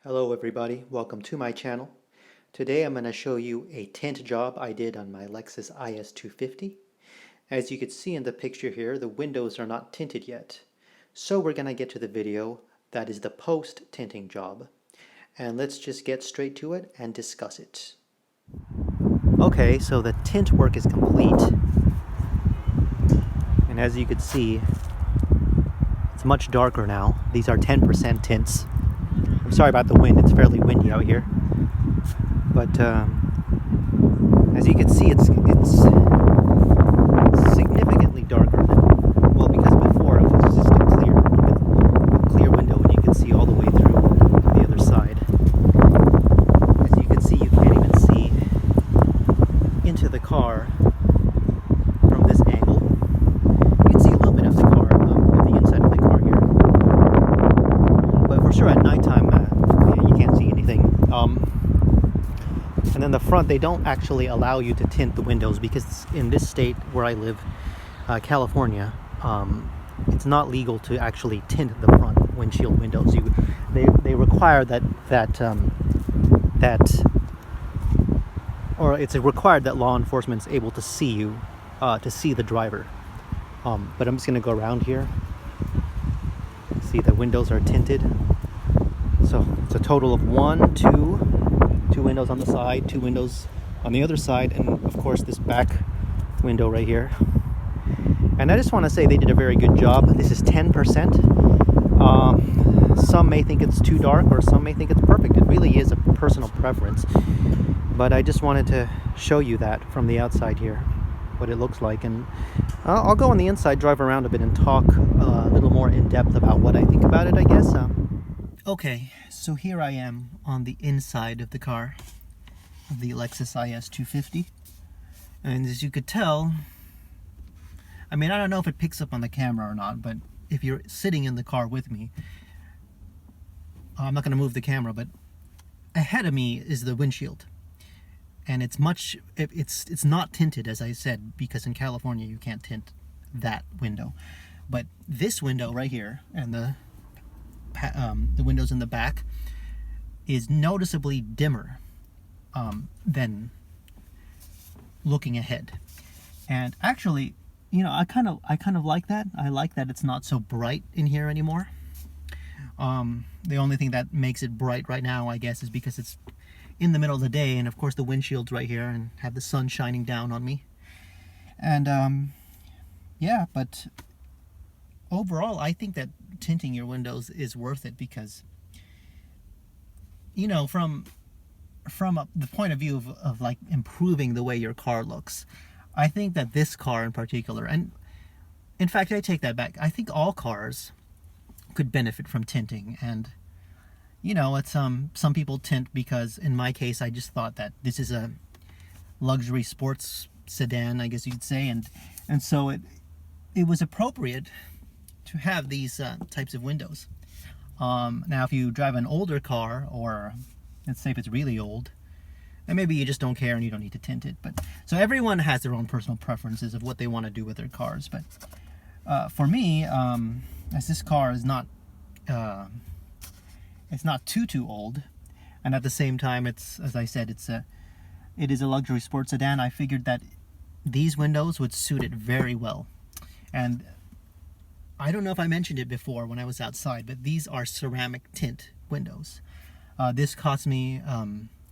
Hello everybody, welcome to my channel. Today I'm going to show you a tint job I did on my Lexus IS250. As you can see in the picture here, the windows are not tinted yet. So we're going to get to the video that is the post tinting job. And let's just get straight to it and discuss it. Okay, so the tint work is complete. And as you can see, it's much darker now. These are 10% tints. I'm sorry about the wind, it's fairly windy out here. But as you can see, it's significantly darker than, well, because before it was just a clear window and you can see all the way through to the other side. As you can see, you can't even see into the car from this angle. You can see a little bit of the car, of the inside of the car here. But for sure at nighttime, you can't see anything. And then the front, they don't actually allow you to tint the windows because in this state where I live, California, it's not legal to actually tint the front windshield windows. They require or it's required that law enforcement is able to see you, to see the driver. But I'm just gonna go around here. See, the windows are tinted. So it's a total of two windows on the side, two windows on the other side, and of course this back window right here. And I just want to say they did a very good job. This is 10%. Some may think it's too dark, or some may think it's perfect. It really is a personal preference. But I just wanted to show you that from the outside here, what it looks like. And I'll go on the inside, drive around a bit, and talk a little more in depth about what I think about it, I guess. Okay, so here I am on the inside of the car, of the Lexus IS250. And as you could tell, I mean, I don't know if it picks up on the camera or not, but if you're sitting in the car with me, I'm not going to move the camera, but ahead of me is the windshield. And it's not tinted, as I said, because in California you can't tint that window. But this window right here, and the windows in the back, is noticeably dimmer than looking ahead. And actually, you know, I kind of like that. I like that it's not so bright in here anymore. The only thing that makes it bright right now, I guess, is because it's in the middle of the day, and of course the windshield's right here and have the sun shining down on me. And yeah, but overall I think that tinting your windows is worth it because, you know, from the point of view of like improving the way your car looks, I think that this car in particular, and in fact I take that back, I think all cars could benefit from tinting. And you know, it's some people tint because, in my case, I just thought that this is a luxury sports sedan, I guess you'd say, and so it was appropriate to have these types of windows. Now, if you drive an older car, or let's say if it's really old, then maybe you just don't care and you don't need to tint it. But so everyone has their own personal preferences of what they want to do with their cars. But for me, as this car is not it's not too old, and at the same time, it's, as I said, it is a luxury sports sedan. I figured that these windows would suit it very well. And I don't know if I mentioned it before when I was outside, but these are ceramic tint windows. This cost me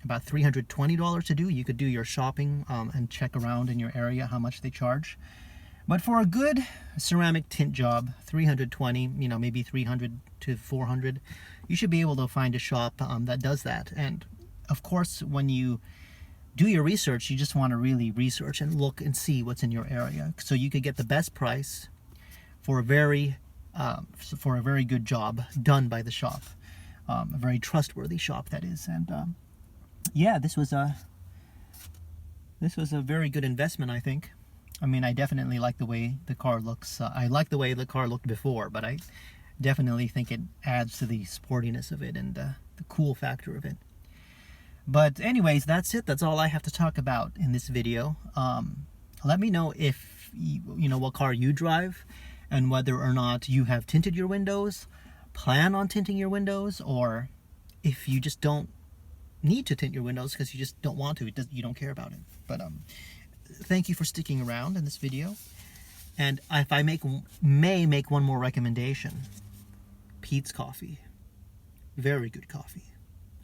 about $320 to do. You could do your shopping and check around in your area how much they charge. But for a good ceramic tint job, $320, you know, maybe $300 to $400, you should be able to find a shop that does that. And of course, when you do your research, you just want to really research and look and see what's in your area, so you could get the best price for a very good job done by the shop, a very trustworthy shop, that is. And yeah, this was a very good investment, I think. I mean, I definitely like the way the car looks. I like the way the car looked before, but I definitely think it adds to the sportiness of it and the cool factor of it. But anyways, that's it. That's all I have to talk about in this video. Let me know if you know what car you drive and whether or not you have tinted your windows, plan on tinting your windows, or if you just don't need to tint your windows because you just don't want to, you don't care about it. But thank you for sticking around in this video. And if I may make one more recommendation, Pete's Coffee. Very good coffee.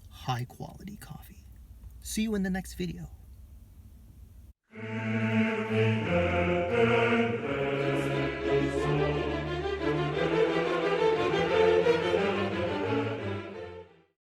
High quality coffee. See you in the next video.